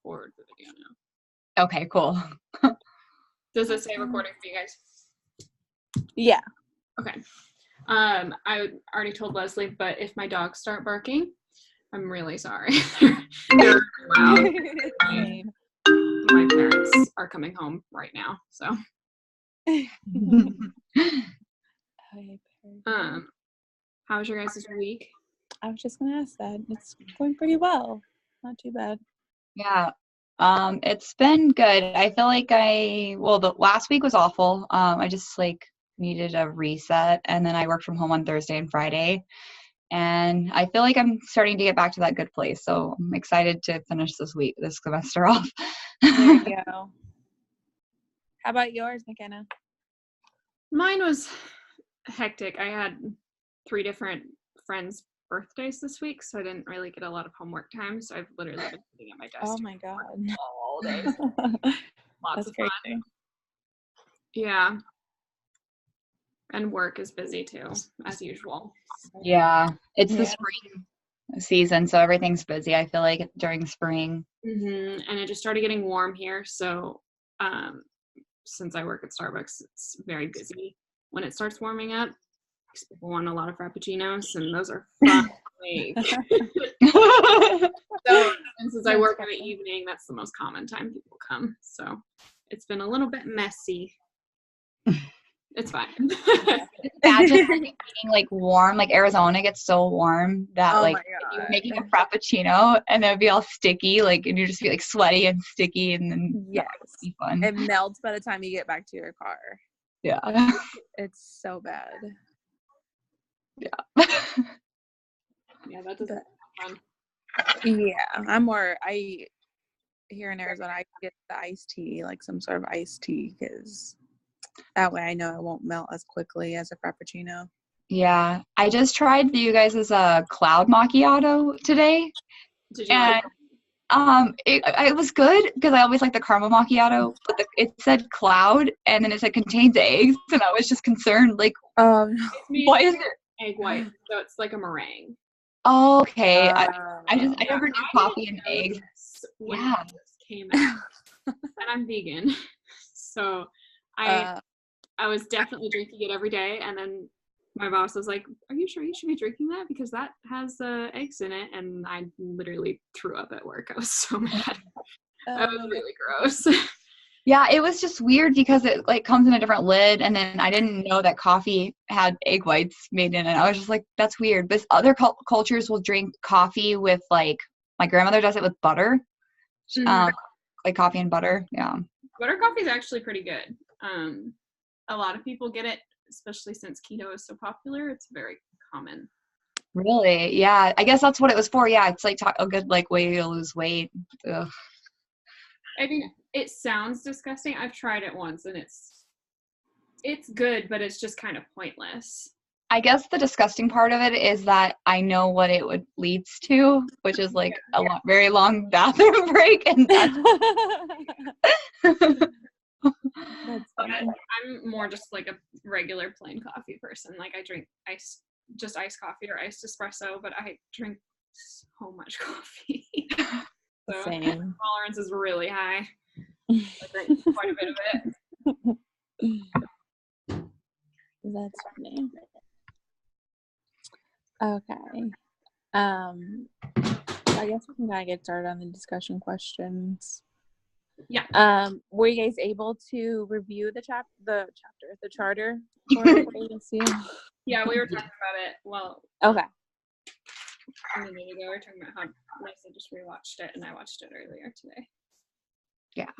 record the video now. Okay, cool. Does it say recording for you guys? Yeah. Okay. I already told Leslie, but if my dogs start barking, I'm really sorry. They're loud. My parents are coming home right now, so. How was your guys' week? I was just gonna ask that. It's going pretty well. Not too bad. Yeah. It's been good. I feel like the last week was awful. I just needed a reset, and then I worked from home on Thursday and Friday, and I feel like I'm starting to get back to that good place. So I'm excited to finish this semester off. There you go. How about yours, McKenna? Mine was hectic. I had 3 different friends' birthdays this week, so I didn't really get a lot of homework time. So I've literally been sitting at my desk. Oh my god! All day. Lots of fun. Crazy. Yeah. And work is busy too, as usual. Yeah, it's the spring season, so everything's busy. I feel like during spring. And it just started getting warm here, so since I work at Starbucks, it's very busy when it starts warming up. People want a lot of frappuccinos, and those are fun. So, and since I work in the evening, that's the most common time people come. So it's been a little bit messy. It's fine. Imagine being warm, Arizona gets so warm that you're making a frappuccino and it would be all sticky, and you just be sweaty and sticky, and then yes, be fun. It melts by the time you get back to your car. Yeah, it's so bad. Yeah. Yeah, that doesn't sound fun. Yeah, here in Arizona, I get the iced tea, some sort of iced tea, because that way I know it won't melt as quickly as a frappuccino. Yeah, I just tried you guys' cloud macchiato today. Did you like it? It was good because I always like the caramel macchiato, but it said cloud and then it said contains eggs, and I was just concerned, why is it egg white? So it's like a meringue. Oh, okay. I never did coffee and eggs. Yeah, came out, and I'm vegan, so I was definitely drinking it every day, and then my boss was like, "Are you sure you should be drinking that? Because that has eggs in it." And I literally threw up at work. I was so mad. That was really gross. Yeah, it was just weird because it comes in a different lid, and then I didn't know that coffee had egg whites made in it. I was just like, that's weird. But other cultures will drink coffee with my grandmother does it with butter, coffee and butter. Yeah, butter coffee is actually pretty good. A lot of people get it, especially since keto is so popular. It's very common. Really? Yeah, I guess that's what it was for. Yeah, it's a good way to lose weight. Ugh. I mean, it sounds disgusting. I've tried it once, and it's good, but it's just kind of pointless. I guess the disgusting part of it is that I know what it leads to, which is very long bathroom break, and that's I'm more just a regular plain coffee person. I drink iced coffee or iced espresso, but I drink so much coffee. So Same. tolerance is really high. I drink quite a bit of it. That's funny. Okay. I guess we can kind of get started on the discussion questions. Yeah. Were you guys able to review the charter for ASU? Yeah, we were talking about it. Well, okay. A minute ago, we were talking about how Lisa just rewatched it, and I watched it earlier today. Yeah.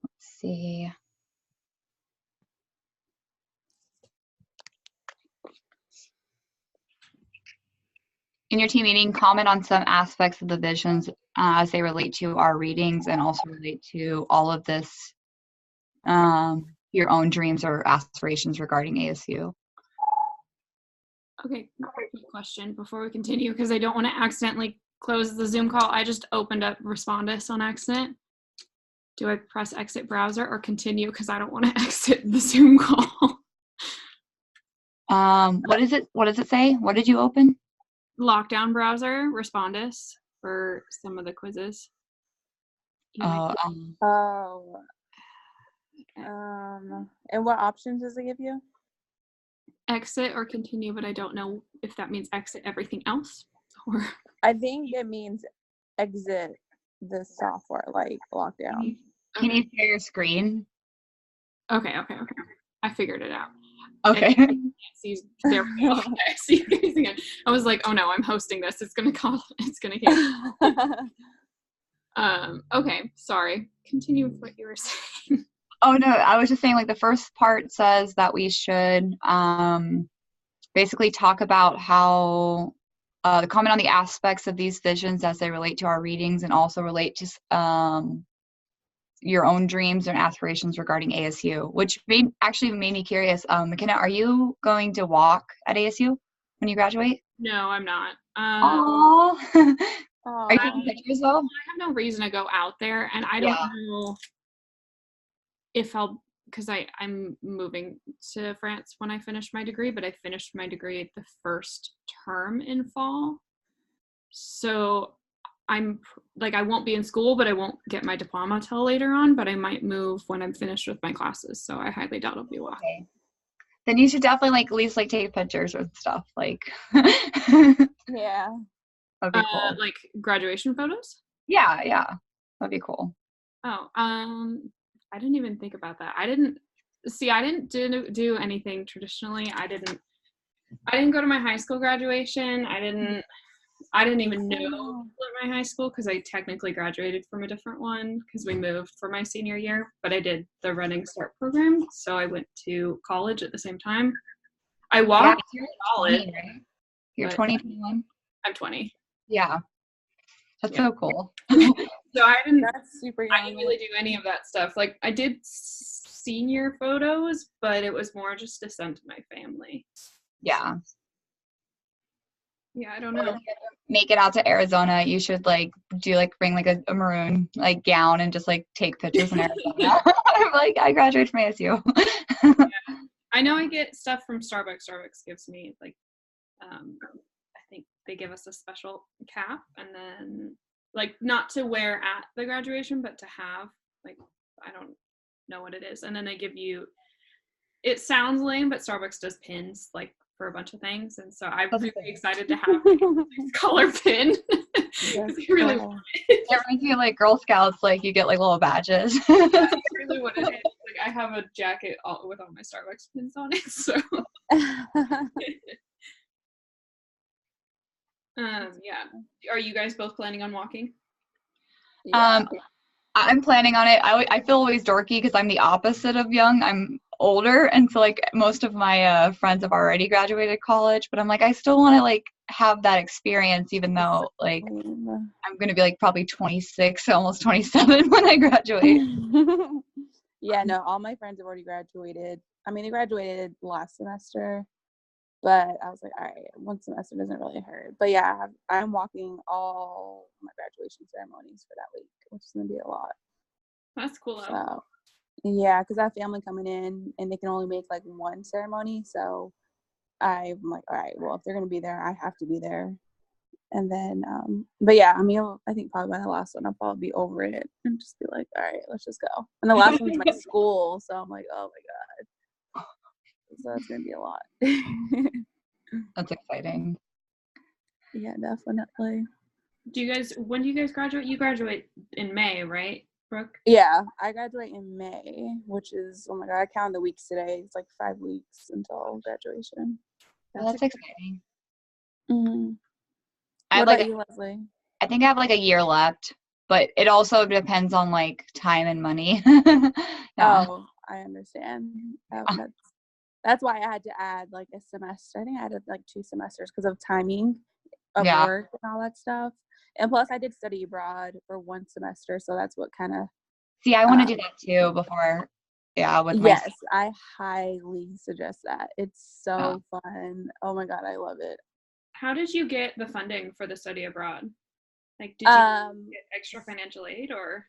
Let's see. In your team meeting, comment on some aspects of the visions as they relate to our readings and also relate to all of this, your own dreams or aspirations regarding ASU. Okay, quick question before we continue, because I don't want to accidentally close the Zoom call. I just opened up Respondus on accident. Do I press exit browser or continue because I don't want to exit the Zoom call? What does it say? What did you open? Lockdown browser, Respondus. for some of the quizzes. Oh, and what options does it give you? Exit or continue, but I don't know if that means exit everything else or. I think it means exit the software, like lockdown. can you share your screen? Okay. I figured it out. Okay. See, there we go. I see you guys again. I was like, oh no, I'm hosting this. It's gonna okay, sorry. Continue with what you were saying. Oh no, I was just saying like the first part says that we should basically talk about how the comment on the aspects of these visions as they relate to our readings and also relate to your own dreams and aspirations regarding ASU, which actually made me curious. McKenna, are you going to walk at ASU when you graduate? No, I'm not. Aww. Are you taking pictures though? I have no reason to go out there, and I don't know if because I'm moving to France when I finish my degree, but I finished my degree the first term in fall. So I'm like, I won't be in school, but I won't get my diploma till later on, but I might move when I'm finished with my classes. So I highly doubt I'll be walking. Okay. Then you should definitely like at least like take pictures with stuff like. Yeah. That'd be cool. Like graduation photos? Yeah. That'd be cool. Oh, I didn't even think about that. I didn't do anything traditionally. I didn't go to my high school graduation. I didn't even know people at my high school because I technically graduated from a different one because we moved for my senior year, but I did the Running Start program, so I went to college at the same time. I walked to college. 20, right? You're 20, 21? I'm 20. Yeah. That's so cool. So I didn't really do any of that stuff. Like I did senior photos, but it was more just to send to my family. Yeah. Yeah, I don't know. Make it out to Arizona. You should like bring like a maroon like gown and just like take pictures in Arizona. I'm like, I graduated from ASU. Yeah. I know I get stuff from Starbucks. Starbucks gives me like, I think they give us a special cap, and then like not to wear at the graduation, but to have like, I don't know what it is, and then they give you. It sounds lame, but Starbucks does pins like for a bunch of things, and so I'm really excited to have this color pin. Really want it. It reminds me of like Girl Scouts, like you get like little badges. That's really what it is. Like I have a jacket with all my Starbucks pins on it. So yeah. Are you guys both planning on walking? Yeah. I'm planning on it. I feel always dorky because I'm the opposite of young. I'm older, and so like most of my friends have already graduated college, but I'm like I still want to like have that experience, even though like I'm gonna be like probably 26, almost 27 when I graduate. Yeah, no, all my friends have already graduated. I mean, they graduated last semester, but I was like, all right, one semester doesn't really hurt. But yeah, I'm walking all my graduation ceremonies for that week, which is gonna be a lot. That's cool. So, yeah, because I have family coming in and they can only make like one ceremony. So I'm like, all right, well, if they're going to be there, I have to be there. And then, but yeah, I mean, I think probably by the last one, I'll probably be over it and just be like, all right, let's just go. And the last one's my school. So I'm like, oh my God. So that's going to be a lot. That's exciting. Yeah, definitely. When do you guys graduate? You graduate in May, right, Brooke? Yeah, I graduate in May, which is, oh my God, I counted the weeks today. It's like 5 weeks until graduation. That's exciting. Mm-hmm. What about you, Leslie? I think I have like a year left, but it also depends on like time and money. Yeah. Oh, I understand. That's why I had to add like a semester. I think I added like 2 semesters because of timing of work and all that stuff. And plus, I did study abroad for 1 semester, so that's what kind of. See, I want to do that too before. Yeah, with my. Yes, I highly suggest that. It's so fun. Oh my God, I love it. How did you get the funding for the study abroad? Like, did you get extra financial aid or?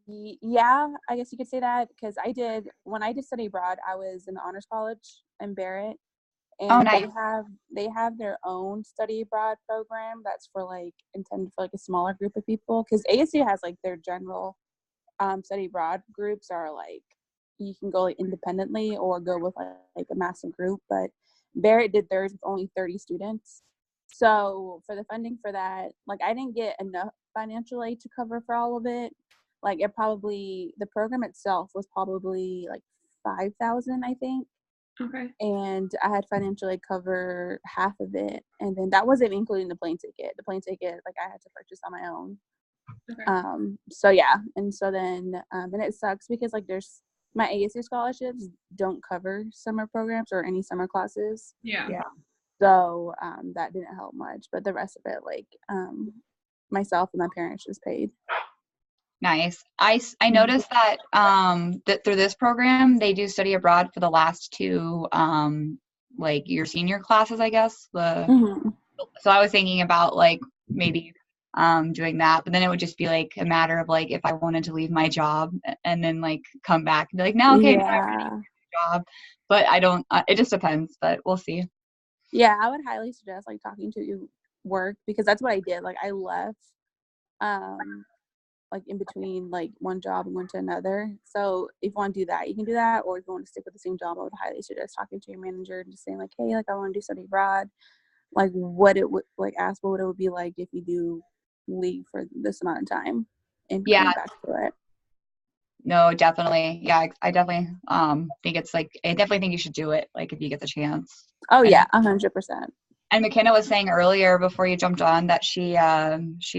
Yeah, I guess you could say that because when I did study abroad, I was in the honors college in Barrett, Oh, and nice. they have their own study abroad program that's for like intended for like a smaller group of people, because ASU has like their general study abroad groups are like you can go like independently or go with like a massive group, but Barrett did theirs with only 30 students. So for the funding for that, like I didn't get enough financial aid to cover for all of it. Like the program itself was probably like 5,000, I think. Okay. And I had financial aid cover half of it, and then that wasn't including the plane ticket. The plane ticket, like I had to purchase on my own. Okay. So yeah, and so then and it sucks because like there's my ASU scholarships don't cover summer programs or any summer classes. Yeah. So that didn't help much, but the rest of it, like myself and my parents just paid. Nice. I noticed that that through this program they do study abroad for the last two like your senior classes, I guess. Mm-hmm. So I was thinking about like maybe doing that, but then it would just be like a matter of like if I wanted to leave my job and then like come back and be like, no, okay, now I want to Yeah. job. But I don't. It just depends. But we'll see. Yeah, I would highly suggest like talking to work, because that's what I did. Like I left like in between like one job and went to another. So if you want to do that, you can do that. Or if you want to stick with the same job, I would highly suggest talking to your manager and just saying like, hey, like I want to do study abroad. Like what it would like ask what it would be like if you do leave for this amount of time and Yeah. coming back to it. No, definitely. Yeah, I definitely think it's like I definitely think you should do it like if you get the chance. Oh And yeah, 100%. And McKenna was saying earlier before you jumped on that she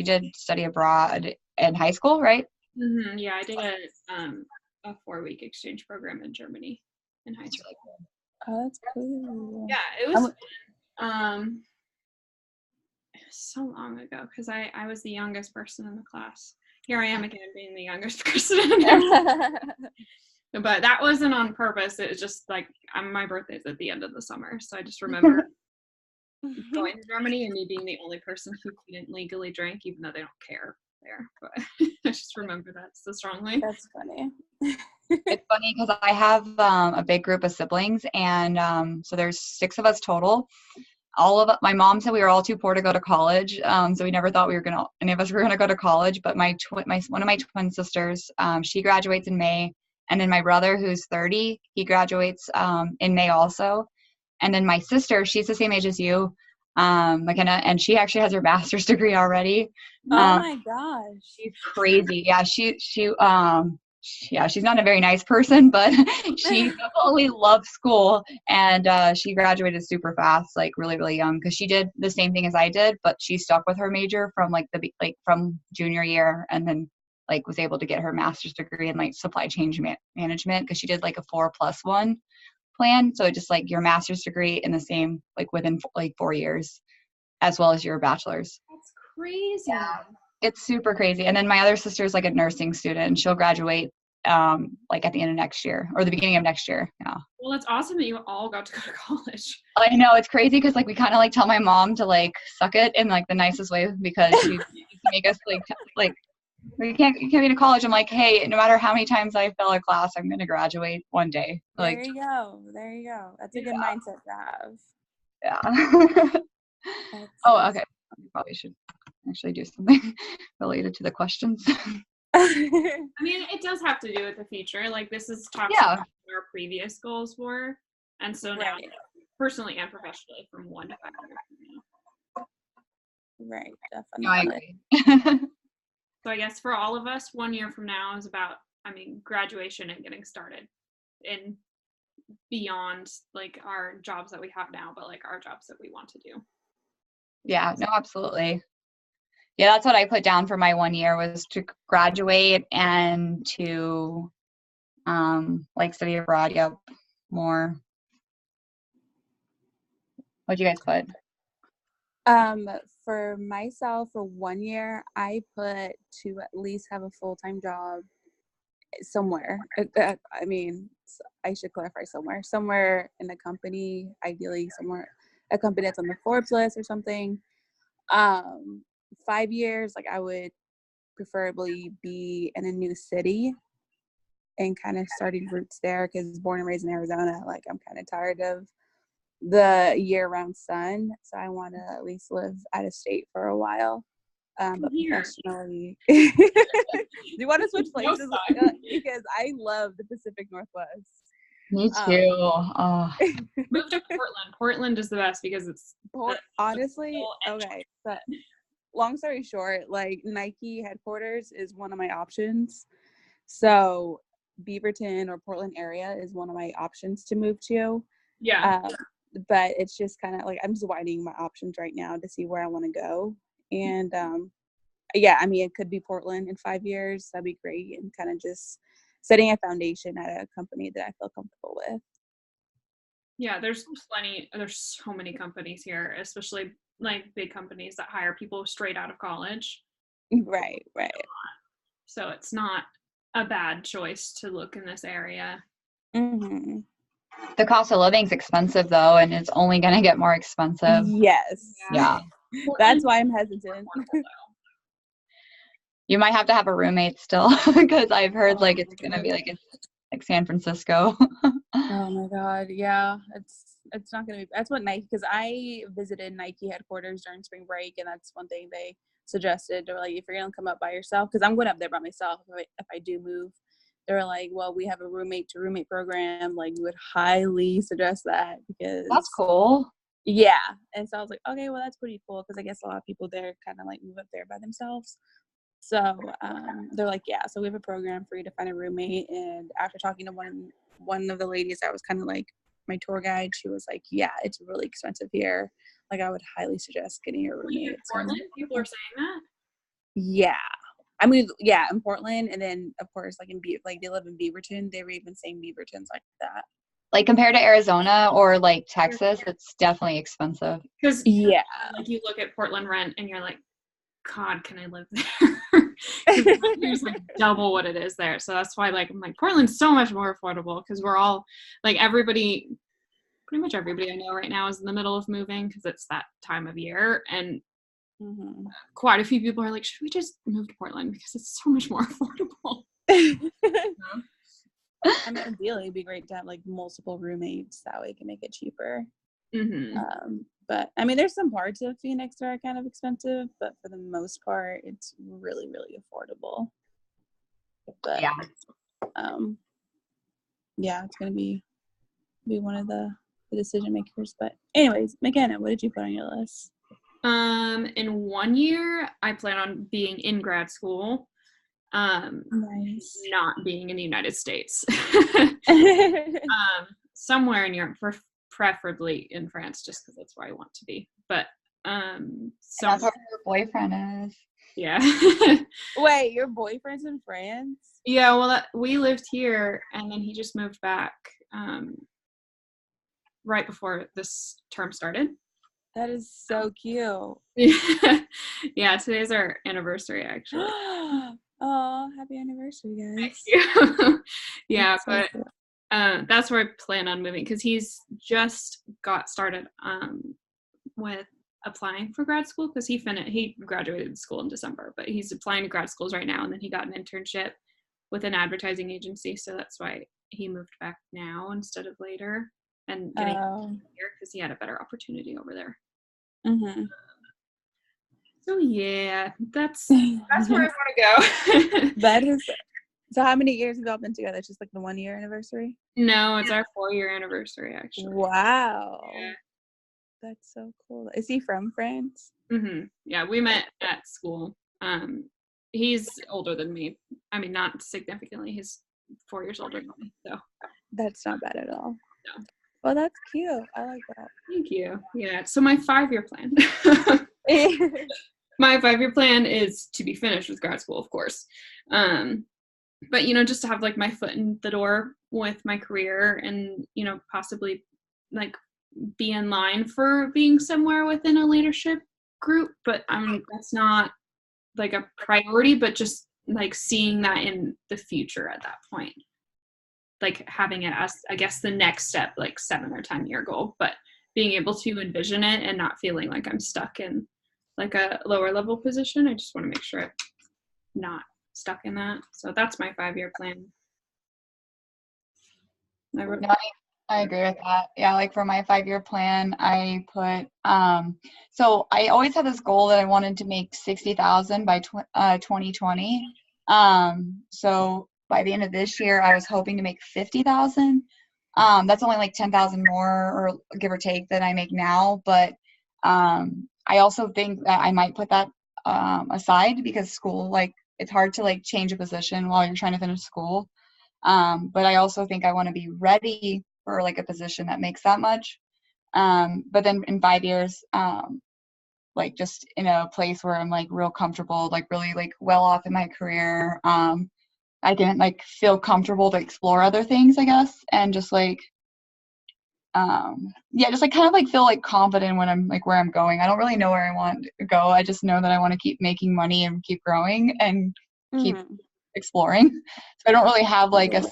did study abroad in high school, right? Mm-hmm. Yeah, I did a 4-week exchange program in Germany in high school. Oh, that's cool. Yeah, it was so long ago because I was the youngest person in the class. Here I am again being the youngest person in there. But that wasn't on purpose. It was just like my birthday's at the end of the summer, so I just remember going to Germany and me being the only person who couldn't legally drink, even though they don't care there. But I just remember that so strongly. That's funny. It's funny because I have a big group of siblings, and so there's 6 of us total. My mom said we were all too poor to go to college, so we never thought any of us were gonna go to college. But one of my twin sisters, she graduates in May, and then my brother, who's 30, he graduates in May also, and then my sister, she's the same age as you, McKenna, and she actually has her master's degree already. Oh my gosh, she's crazy. Yeah, she's not a very nice person, but she definitely loves school, and she graduated super fast, like really, really young, because she did the same thing as I did, but she stuck with her major from from junior year, and then like was able to get her master's degree in like supply chain management, because she did like a 4+1 plan, so just like your master's degree in the same like within like 4 years, as well as your bachelor's. That's crazy. Yeah. It's super crazy. And then my other sister is like a nursing student, and she'll graduate like at the end of next year or the beginning of next year. Yeah. Well, it's awesome that you all got to go to college. I know, it's crazy because like we kind of like tell my mom to like suck it in like the nicest way, because she used to make us like you can't be to college. I'm like, hey, no matter how many times I fail a class, I'm gonna graduate one day. There you go. That's a good mindset to have. Yeah. Oh, okay. We probably should actually do something related to the questions. I mean, it does have to do with the future. Like this is talks about what our previous goals were, and so now, personally and professionally, from 1 to 5 years from now. Right, definitely. No, I agree. So I guess for all of us, 1 year from now is about, graduation and getting started, in beyond like our jobs that we have now, but like our jobs that we want to do. Yeah, no, absolutely. Yeah, that's what I put down for my 1 year, was to graduate and to like study abroad. Yep, more. What'd you guys put? For myself, for 1 year, I put to at least have a full-time job somewhere. I should clarify somewhere in a company, ideally a company that's on the Forbes list or something. 5 years, like I would preferably be in a new city and kind of starting roots there, because born and raised in Arizona, like I'm kind of tired of the year-round sun, so I want to at least live out of state for a while. But Here. professionally, do you want to switch places? No, because I love the Pacific Northwest. Me too. Oh. Move to Portland. Portland is the best because it's honestly okay. But long story short, like Nike headquarters is one of my options. So Beaverton or Portland area is one of my options to move to. Yeah. But it's just kind of like I'm just widening my options right now to see where I want to go. And yeah, I mean, it could be Portland in 5 years. That'd be great. And kind of just setting a foundation at a company that I feel comfortable with. Yeah, there's so many companies here, especially like big companies that hire people straight out of college. Right. So it's not a bad choice to look in this area. Mm-hmm. The cost of living is expensive though, and it's only going to get more expensive. Yes. Yeah. That's why I'm hesitant. You might have to have a roommate still, because I've heard like it's going to be like San Francisco. Oh my God. Yeah. It's not going to be, that's what Nike, because I visited Nike headquarters during spring break, and that's one thing they suggested. They were like, if you're going to come up by yourself, because I'm going up there by myself if I do move, they were like, well, we have a roommate to roommate program. Like, we would highly suggest that, because That's cool. Yeah. And so I was like, okay, well, that's pretty cool, because I guess a lot of people there kind of like move up there by themselves. So they're like, yeah, so we have a program for you to find a roommate. And after talking to one of the ladies that was kind of like my tour guide, she was like, yeah, it's really expensive here. Like, I would highly suggest getting a roommate. In Portland, people are saying that? Yeah. I mean, yeah, in Portland, and then of course, like like they live in Beaverton. They were even saying Beaverton's like that. Like compared to Arizona or like Texas, it's definitely expensive. Because yeah, like you look at Portland rent and you're like, God, can I live there? It's like double what it is there. So that's why like I'm like Portland's so much more affordable, because we're all like pretty much everybody I know right now is in the middle of moving, because it's that time of year, and quite a few people are like, should we just move to Portland because it's so much more affordable? I mean, ideally it'd be great to have like multiple roommates, that way you can make it cheaper. But I mean, there's some parts of Phoenix that are kind of expensive, but for the most part it's really, really affordable. But yeah, it's gonna be one of the decision makers. But anyways, McKenna, what did you put on your list? In 1 year I plan on being in grad school. Nice. Not being in the United States. Somewhere in Europe, preferably in France, just because that's where I want to be. But so that's where your boyfriend is. Yeah. Wait, your boyfriend's in France? Yeah, well, we lived here, and then he just moved back right before this term started. That is so cute. Yeah, today's our anniversary, actually. Oh, happy anniversary, guys. Thank you. Yeah, but that's where I plan on moving, because he's just got started with applying for grad school, because he graduated school in December, but he's applying to grad schools right now, and then he got an internship with an advertising agency, so that's why he moved back now instead of later, and getting here because he had a better opportunity over there. So yeah, that's where I want to go. That is. So how many years have y'all been together? It's just like the 1 year anniversary? No, it's our 4-year anniversary, actually. Wow. Yeah. That's so cool. Is he from France? Yeah, we met at school. He's older than me. I mean, not significantly. He's 4 years older than me. So that's not bad at all. No. Well, that's cute. I like that. Thank you. Yeah. So my 5-year plan. My 5-year plan is to be finished with grad school, of course. But, just to have like my foot in the door with my career, and, possibly like be in line for being somewhere within a leadership group. But that's not like a priority, but just like seeing that in the future at that point, like having it as, I guess, the next step, like 7 or 10 year goal, but being able to envision it and not feeling like I'm stuck in like a lower level position. I just want to make sure I'm not stuck in that. So that's my 5-year plan. I agree with that. Yeah, like for my 5-year plan, I put so I always had this goal that I wanted to make 60,000 by 2020. So by the end of this year, I was hoping to make 50,000. That's only like 10,000 more or give or take than I make now, but I also think that I might put that aside because school, like it's hard to like change a position while you're trying to finish school. But I also think I want to be ready for like a position that makes that much. But then in 5 years, like just in a place where I'm like real comfortable, like really like well off in my career. I can like feel comfortable to explore other things, I guess, and just like yeah, just like kind of like feel like confident when I'm like where I'm going. I don't really know where I want to go. I just know that I want to keep making money and keep growing and keep exploring. So I don't really have like a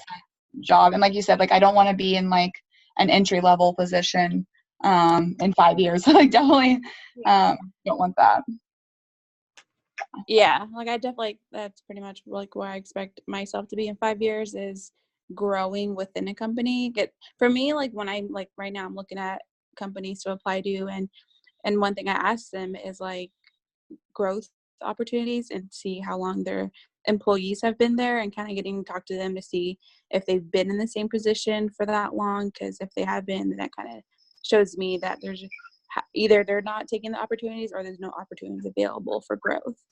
job, and like you said, like I don't want to be in like an entry level position in 5 years. Like definitely don't want that. Yeah, like I definitely, that's pretty much like where I expect myself to be in 5 years, is growing within a company. For me, like when I'm like right now I'm looking at companies to apply to, and one thing I ask them is like growth opportunities and see how long their employees have been there, and kind of getting to talk to them to see if they've been in the same position for that long, because if they have been, then that kind of shows me that there's either they're not taking the opportunities or there's no opportunities available for growth.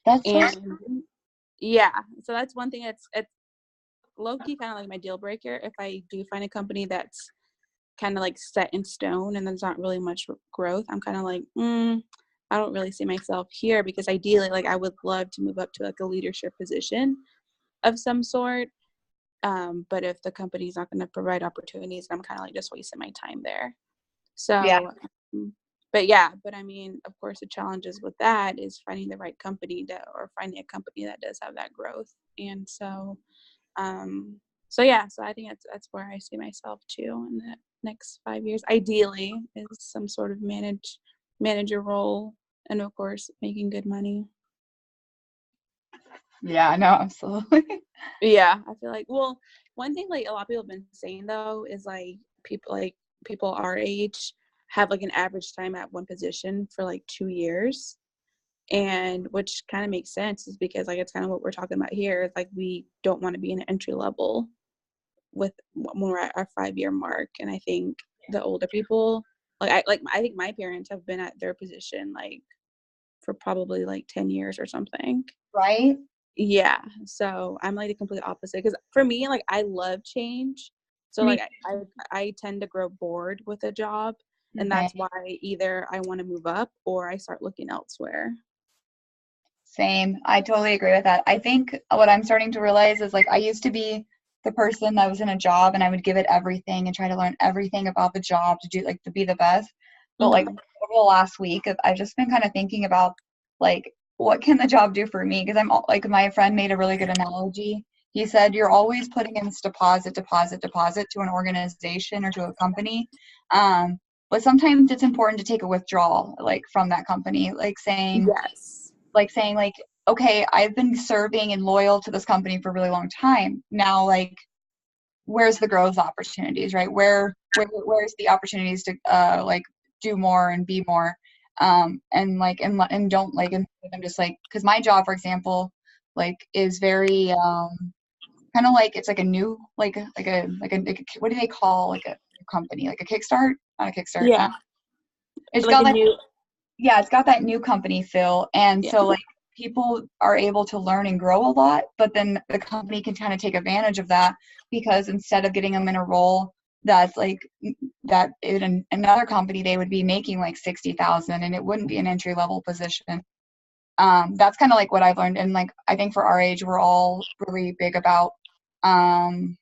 That's And so yeah, so that's one thing it's low-key kind of like my deal breaker. If I do find a company that's kind of like set in stone and there's not really much growth, I'm kind of like I don't really see myself here, because ideally like I would love to move up to like a leadership position of some sort, but if the company's not going to provide opportunities, I'm kind of like just wasting my time there. yeah. So but I mean, of course the challenges with that is finding the right company or finding a company that does have that growth. And so I think that's where I see myself too in the next 5 years. Ideally is some sort of manager role, and of course making good money. Yeah, no, absolutely. Yeah, I feel like, well, one thing like a lot of people have been saying though is like people our age have like an average time at one position for like 2 years. And which kind of makes sense, is because like it's kind of what we're talking about here. It's like we don't want to be in an entry level with when we're at our 5-year mark. And I think the older people, I think my parents have been at their position like for probably like 10 years or something. Right? Yeah, so I'm like the complete opposite, because for me, like I love change. So Me like I tend to grow bored with a job, and okay. that's why either I want to move up or I start looking elsewhere. Same. I totally agree with that. I think what I'm starting to realize is like I used to be the person that was in a job and I would give it everything and try to learn everything about the job to do like to be the best. But like Mm-hmm. over the last week, I've just been kind of thinking about like what can the job do for me? Because like my friend made a really good analogy. He said you're always putting in this deposit to an organization or to a company. But sometimes it's important to take a withdrawal like from that company, Yes. saying like okay, I've been serving and loyal to this company for a really long time now, like where's the growth opportunities, right? Where's the opportunities to like do more and be more, and don't like, and I'm just like, because my job for example like is very kind of like it's like a new like a what do they call like a company, like a kickstart, not a kickstart, Yeah. it's Like got a like, new. yeah, it's got that new company feel. And Yeah. so like people are able to learn and grow a lot, but then the company can kind of take advantage of that, because instead of getting them in a role that's like that in another company they would be making like 60,000 and it wouldn't be an entry level position. That's kind of like what I've learned. And like I think for our age we're all really big about um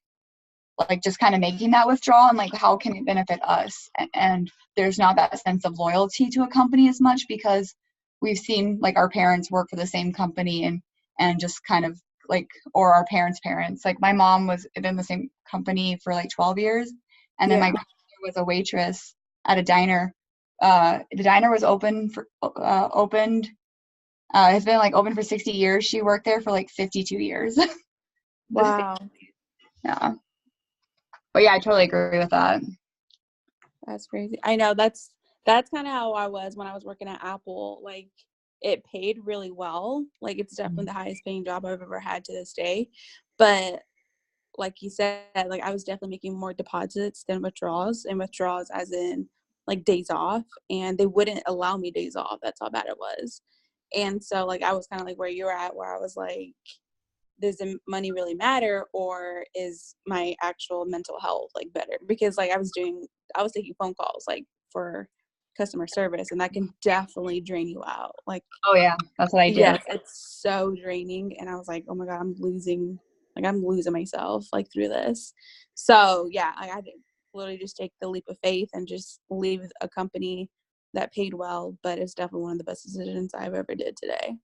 like just kind of making that withdrawal and like how can it benefit us, and there's not that sense of loyalty to a company as much because we've seen like our parents work for the same company and just kind of like, or our parents, like my mom was in the same company for like 12 years, and then my Yeah. grandmother was a waitress at a diner. The diner was opened has been like open for 60 years. She worked there for like 52 years. Wow. Yeah. But yeah, I totally agree with that. That's crazy. I know that's kind of how I was when I was working at Apple. Like it paid really well. Like it's definitely the highest paying job I've ever had to this day. But like you said, like I was definitely making more deposits than withdrawals, and withdrawals as in like days off, and they wouldn't allow me days off. That's how bad it was. And so like I was kind of like where you're at, where I was like, does the money really matter, or is my actual mental health like better? Because like I was taking phone calls like for customer service, and that can definitely drain you out. Like, Oh yeah, that's what I did. yes, it's so draining. And I was like, oh my God, I'm losing myself like through this. So yeah, I had to literally just take the leap of faith and just leave a company that paid well, but it's definitely one of the best decisions I've ever did today.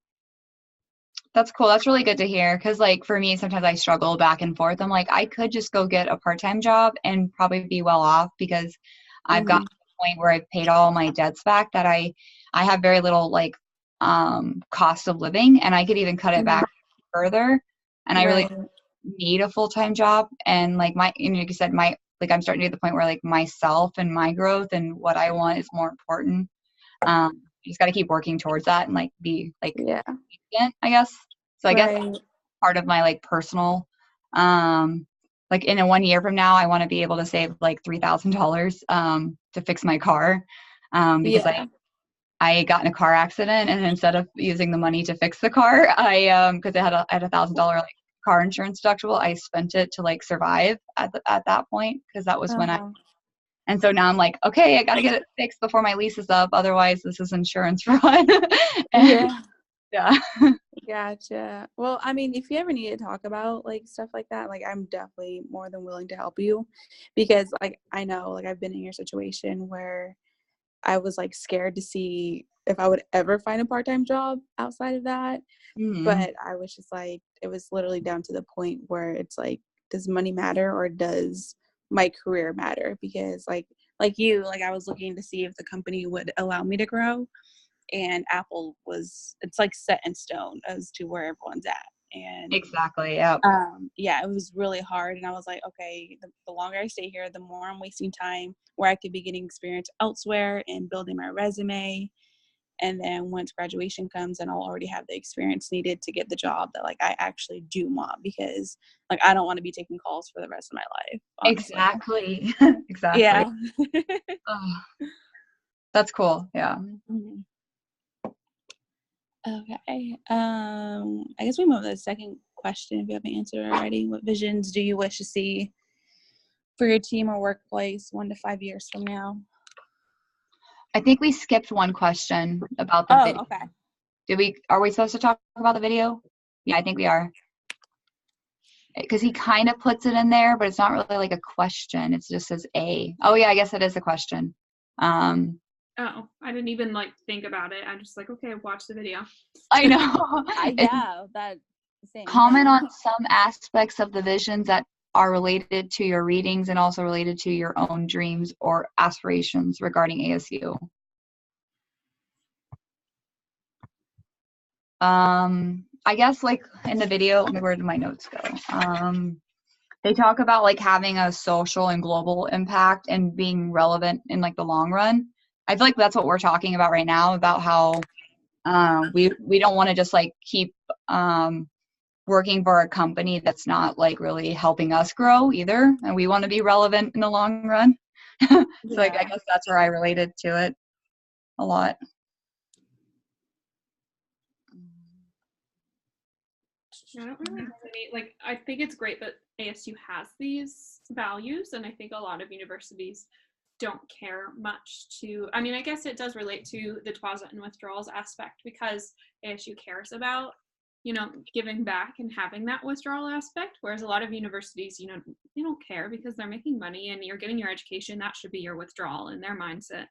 That's cool. That's really good to hear. Cause like for me, sometimes I struggle back and forth. I'm like, I could just go get a part-time job and probably be well off because I've gotten to the point where I've paid all my debts back that I have very little like cost of living, and I could even cut it back further. And I really need a full-time job. And like like you said, I'm starting to get to the point where like myself and my growth and what I want is more important. You just got to keep working towards that and like be like I guess. So I guess part of my like personal, like in 1 year from now, I want to be able to save like $3,000 to fix my car, because I got in a car accident, and instead of using the money to fix the car, I because I had $1,000 like car insurance deductible, I spent it to like survive at that point, because that was when and so now I'm like, okay, I got to get it fixed before my lease is up. Otherwise, this is insurance fraud. Yeah. Gotcha. Well, I mean, if you ever need to talk about like stuff like that, like I'm definitely more than willing to help you, because like I know like I've been in your situation where I was like scared to see if I would ever find a part-time job outside of that. But I was just like, it was literally down to the point where it's like, does money matter, or does my career matter? Because like you, like I was looking to see if the company would allow me to grow, and Apple it's like set in stone as to where everyone's at. And exactly. Yeah. It was really hard. And I was like, okay, the longer I stay here, the more I'm wasting time where I could be getting experience elsewhere and building my resume. And then once graduation comes, and I'll already have the experience needed to get the job that like I actually do want, because like I don't want to be taking calls for the rest of my life. Honestly. Exactly. Exactly. Yeah. Oh, that's cool. Yeah. Okay. I guess we move to the second question if you haven't answered already. What visions do you wish to see for your team or workplace 1 to 5 years from now? I think we skipped one question about the video. Okay. Are we supposed to talk about the video? Yeah, I think we are. Because he kind of puts it in there, but it's not really like a question. It just says A. Oh yeah, I guess it is a question. Oh, I didn't even like think about it. I'm just like, okay, watch the video. I know. That same. Comment on some aspects of the visions that are related to your readings and also related to your own dreams or aspirations regarding ASU. I guess like in the video, where did my notes go? They talk about like having a social and global impact and being relevant in like the long run. I feel like that's what we're talking about right now, about how we don't want to just like keep working for a company that's not like really helping us grow either, and we want to be relevant in the long run. So like, I guess that's where I related to it a lot. I don't really have any, like, I think it's great that ASU has these values, and I think a lot of universities don't care much to, I mean, I guess it does relate to the deposit and withdrawals aspect, because ASU cares about, you know, giving back and having that withdrawal aspect, whereas a lot of universities, you know, they don't care because they're making money and you're getting your education. That should be your withdrawal in their mindset,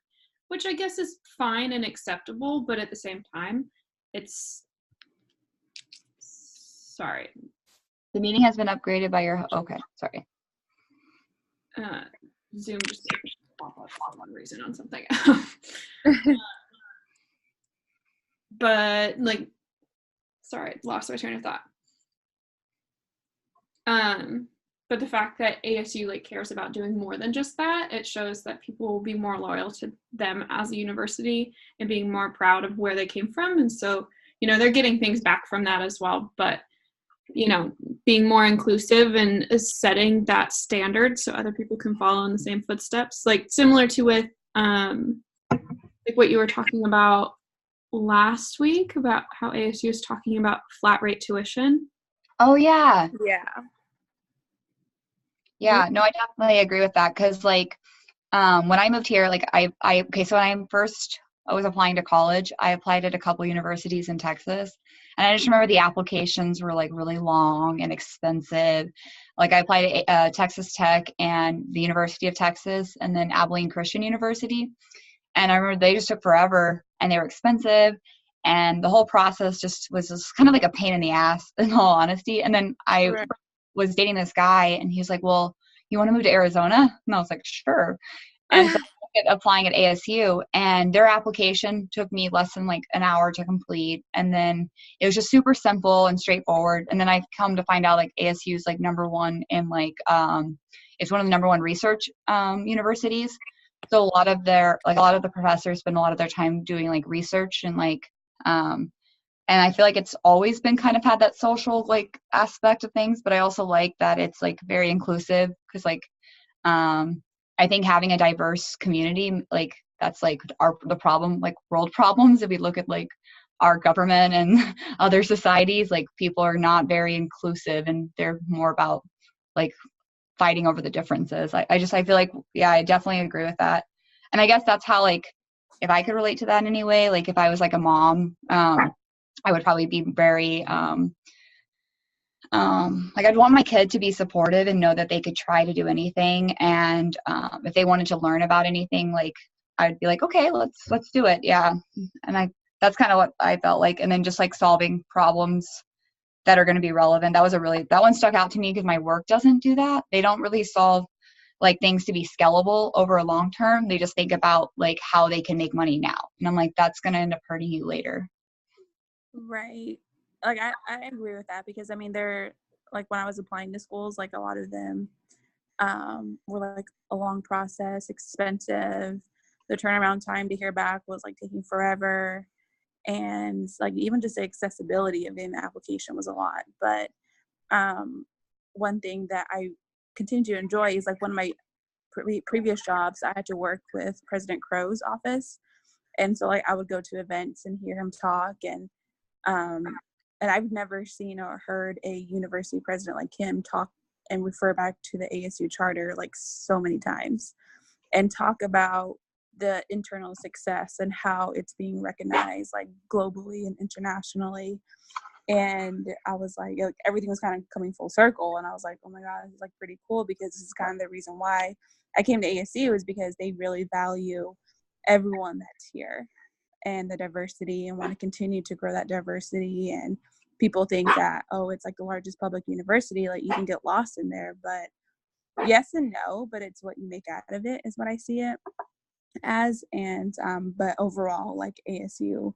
which I guess is fine and acceptable, but at the same time, it's, sorry. The meeting has been upgraded by your, okay, sorry. Zoom just pop up for one reason on something. But like, sorry, lost my train of thought. But the fact that ASU like cares about doing more than just that, it shows that people will be more loyal to them as a university and being more proud of where they came from. And so, you know, they're getting things back from that as well. But, you know, being more inclusive and setting that standard so other people can follow in the same footsteps, like similar to with like what you were talking about last week about how ASU is talking about flat rate tuition. Oh yeah. Yeah. No, I definitely agree with that. Cause like, when I moved here, like okay, so when I was applying to college, I applied at a couple universities in Texas. And I just remember the applications were like really long and expensive. Like I applied to Texas Tech and the University of Texas and then Abilene Christian University. And I remember they just took forever and they were expensive. And the whole process was just kind of like a pain in the ass, in all honesty. And then I was dating this guy and he was like, well, you want to move to Arizona? And I was like, sure. And so I started applying at ASU, and their application took me less than like an hour to complete. And then it was just super simple and straightforward. And then I've come to find out like ASU is like number one in like, it's one of the number one research universities. So a lot of the professors spend a lot of their time doing like research and like, and I feel like it's always been kind of had that social like aspect of things, but I also like that it's like very inclusive because like I think having a diverse community, like that's like the problem, like world problems. If we look at like our government and other societies, like people are not very inclusive and they're more about like fighting over the differences. I feel like, yeah, I definitely agree with that. And I guess that's how like, if I could relate to that in any way, like if I was like a mom, I would probably be very, like I'd want my kid to be supportive and know that they could try to do anything. And if they wanted to learn about anything, like I'd be like, okay, let's do it. Yeah. And that's kind of what I felt like. And then just like solving problems that are going to be relevant. That one stuck out to me because my work doesn't do that. They don't really solve like things to be scalable over a long term. They just think about like how they can make money now. And I'm like, that's going to end up hurting you later. Right. Like I agree with that because I mean they're like when I was applying to schools, like a lot of them were like a long process, expensive. The turnaround time to hear back was like taking forever. And like even just the accessibility of the application was a lot. But one thing that I continue to enjoy is like one of my previous jobs, I had to work with President Crow's office. And so like I would go to events and hear him talk and I've never seen or heard a university president like him talk and refer back to the ASU charter like so many times and talk about the internal success and how it's being recognized like globally and internationally. And I was like everything was kind of coming full circle and I was like, oh my God, it's like pretty cool because this is kind of the reason why I came to ASU is because they really value everyone that's here and the diversity and want to continue to grow that diversity. And people think that, oh, it's like the largest public university, like you can get lost in there. But yes and no, but it's what you make out of it is what I see it as. And but overall, like ASU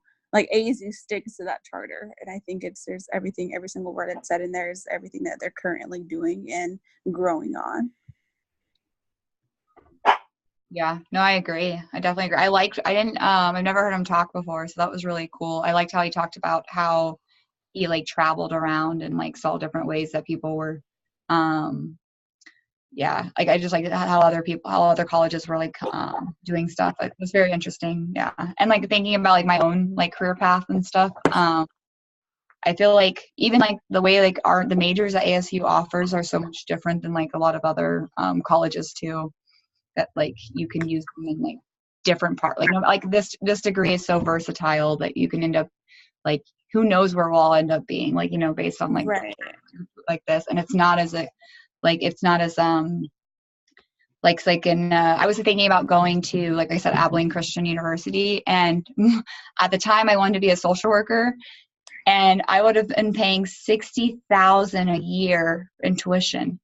sticks to that charter. And I think there's everything, every single word it said in there is everything that they're currently doing and growing on. Yeah, no, I agree. I definitely agree. I've never heard him talk before, so that was really cool. I liked how he talked about how he like traveled around and like saw different ways that people were, yeah, like I just like how other colleges were like doing stuff. It was very interesting. Yeah. And like thinking about like my own like career path and stuff. I feel like even like the way like the majors that ASU offers are so much different than like a lot of other colleges too. That like you can use them in like different part like this degree is so versatile that you can end up like who knows where we'll all end up being like based on like right. like this. And it's not as I was thinking about going to, like I said, Abilene Christian University, and at the time I wanted to be a social worker, and I would have been paying $60,000 a year in tuition.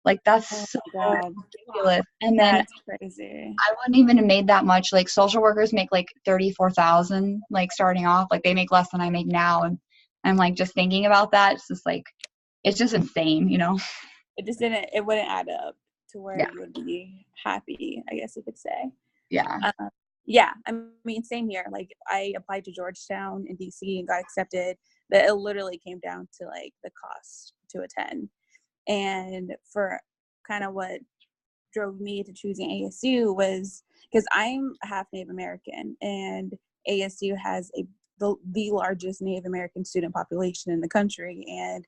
Like that's so ridiculous. And then that's crazy. I wouldn't even have made that much. Like social workers make like $34,000 like starting off. Like they make less than I make now. And I'm like just thinking about that. It's just like it's just insane, it just didn't, it wouldn't add up to where Yeah. you would be happy, I guess you could say. Yeah. Yeah, I mean, same here. Like, I applied to Georgetown in DC and got accepted, but it literally came down to like the cost to attend. And for kind of what drove me to choosing ASU was because I'm half Native American, and ASU has the largest Native American student population in the country, and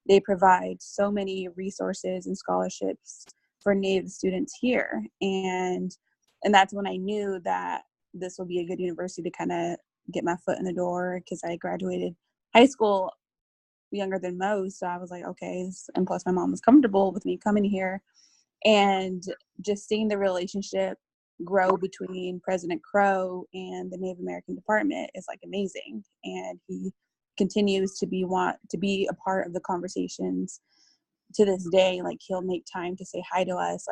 they provide so many resources and scholarships for Native students here. And that's when I knew that this will be a good university to kind of get my foot in the door, because I graduated high school younger than most. So I was like, okay, and plus my mom was comfortable with me coming here. And just seeing the relationship grow between President Crow and the Native American department is like amazing. And he continues to want to be a part of the conversations to this day. Like, he'll make time to say hi to us.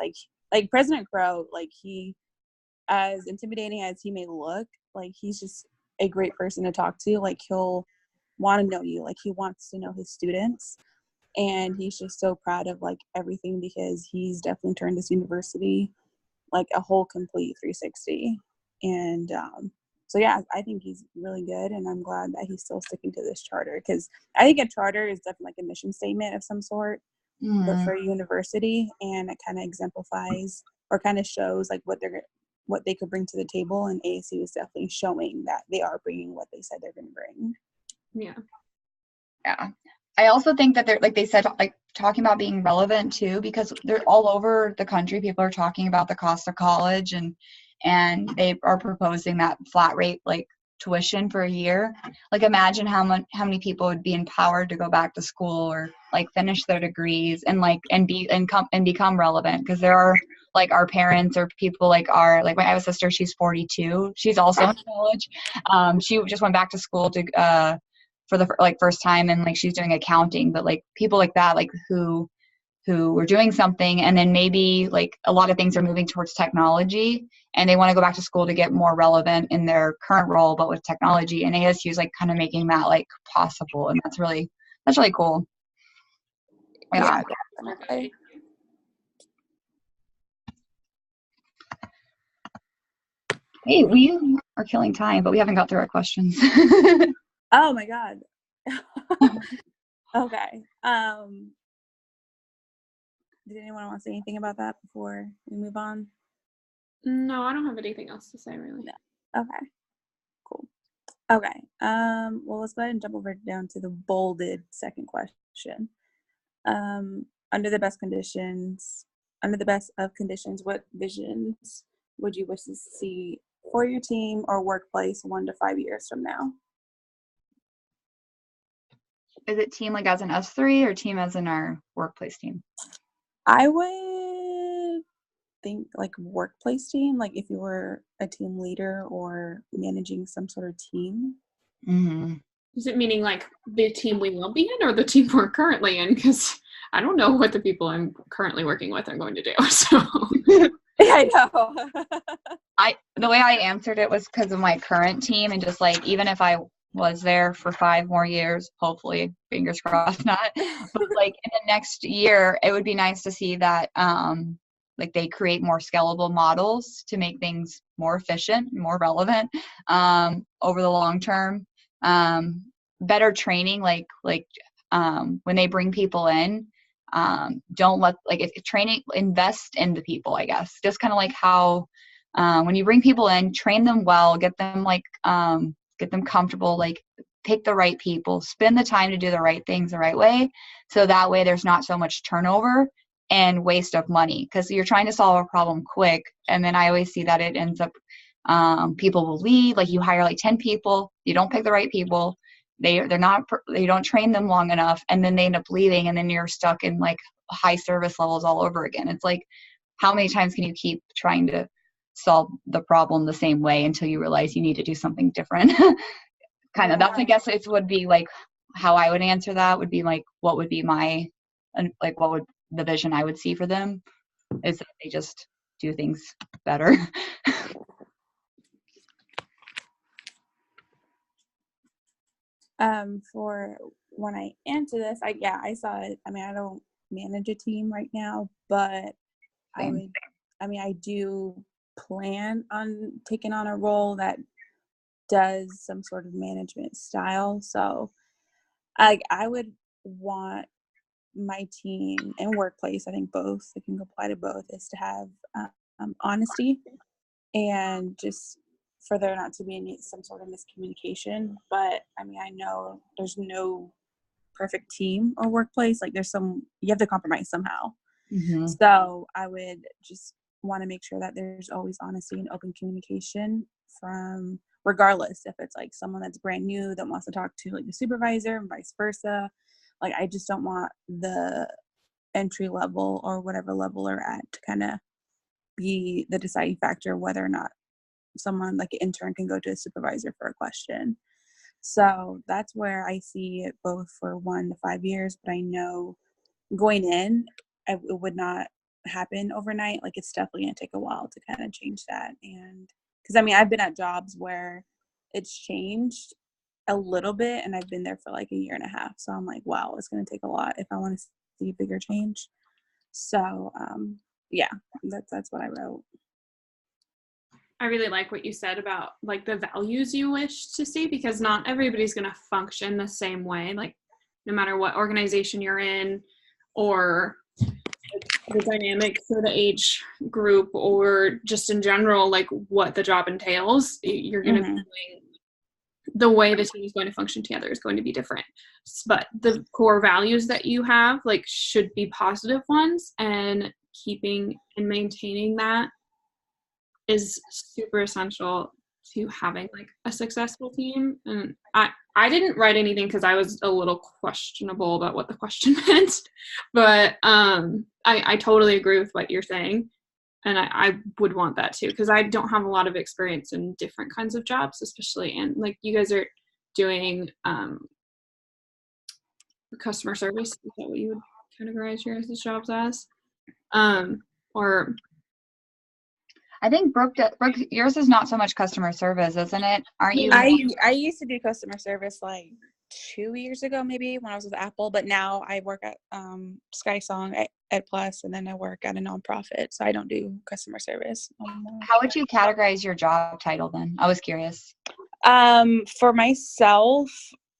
Like President Crow, like, he, as intimidating as he may look, like, he's just a great person to talk to. Like, he'll want to know you. Like, he wants to know his students. And he's just so proud of like everything, because he's definitely turned this university like a whole complete 360. And so yeah, I think he's really good, and I'm glad that he's still sticking to this charter, because I think a charter is definitely like a mission statement of some sort, but for a university, and it kind of exemplifies or kind of shows like what they could bring to the table. And ASU is definitely showing that they are bringing what they said they're going to bring. Yeah. I also think that they're, like they said, like talking about being relevant too, because they're all over the country. People are talking about the cost of college, and they are proposing that flat rate like tuition for a year. Like, imagine how many people would be empowered to go back to school or like finish their degrees and like and become relevant, because there are like our parents or people like I have a sister, she's 42, she's also in college. She just went back to school to for the like first time, and like she's doing accounting. But like people like that, like who were doing something, and then maybe like a lot of things are moving towards technology, and they want to go back to school to get more relevant in their current role but with technology, and ASU is like kind of making that like possible, and that's really cool. Yeah, Definitely. Hey, we are killing time, but we haven't got through our questions. Oh my god. Okay. Did anyone want to say anything about that before we move on? No, I don't have anything else to say, really. No. Okay. Cool. Okay. Well, let's go ahead and jump over down to the bolded second question. Under the best of conditions, what visions would you wish to see for your team or workplace 1 to 5 years from now? Is it team like as in us three, or team as in our workplace team? I would think like workplace team, like if you were a team leader or managing some sort of team. Mm-hmm. Is it meaning like the team we will be in, or the team we're currently in? Because I don't know what the people I'm currently working with are going to do. So I know. The way I answered it was because of my current team, and just like, even if I was there for 5 more years, hopefully, fingers crossed not, but like in the next year, it would be nice to see that like they create more scalable models to make things more efficient, more relevant over the long term. Better training, like when they bring people in, don't let, like, if training, invest in the people, I guess, just kind of like how when you bring people in, train them well, get them comfortable, like pick the right people, spend the time to do the right things the right way, so that way there's not so much turnover and waste of money, because you're trying to solve a problem quick, and then I always see that it ends up people will leave. Like, you hire like 10 people, you don't pick the right people, they don't train them long enough, and then they end up leaving, and then you're stuck in like high service levels all over again. It's like, how many times can you keep trying to solve the problem the same way until you realize you need to do something different? Kind of, that's, I guess it would be like how I would answer that, would be like, what would be what would the vision I would see for them, is that they just do things better. For when I answer this, I saw it. I mean, I don't manage a team right now, but Same. I do plan on taking on a role that does some sort of management style. So I would want my team and workplace, I think both, it can apply to both, is to have honesty and just for there not to be some sort of miscommunication. But I mean, I know there's no perfect team or workplace. Like you have to compromise somehow. Mm-hmm. So I would just want to make sure that there's always honesty and open communication from, regardless if it's like someone that's brand new that wants to talk to like the supervisor and vice versa. Like I just don't want the entry level or whatever level they're at to kind of be the deciding factor whether or not someone like an intern can go to a supervisor for a question. So that's where I see it both for 1 to 5 years, but I know going in, it would not happen overnight. Like it's definitely going to take a while to kind of change that. And because I mean, I've been at jobs where it's changed a little bit and I've been there for like a year and a half. So I'm like, wow, it's going to take a lot if I want to see bigger change. So yeah, that's what I wrote. I really like what you said about like the values you wish to see, because not everybody's going to function the same way. Like no matter what organization you're in or the dynamics of the age group or just in general, like what the job entails, you're going to be doing, the way the team is going to function together is going to be different. But the core values that you have like should be positive ones, and keeping and maintaining that is super essential to having like a successful team. And I didn't write anything because I was a little questionable about what the question meant, but I totally agree with what you're saying, and I would want that too, because I don't have a lot of experience in different kinds of jobs, especially in like you guys are doing customer service. Is that what you would categorize your guys' jobs as? Or I think Brooke, yours is not so much customer service, isn't it? Aren't you? I used to do customer service like 2 years ago, maybe when I was with Apple, but now I work at SkySong at Plus, and then I work at a nonprofit, so I don't do customer service anymore. How would you categorize your job title then? I was curious. For myself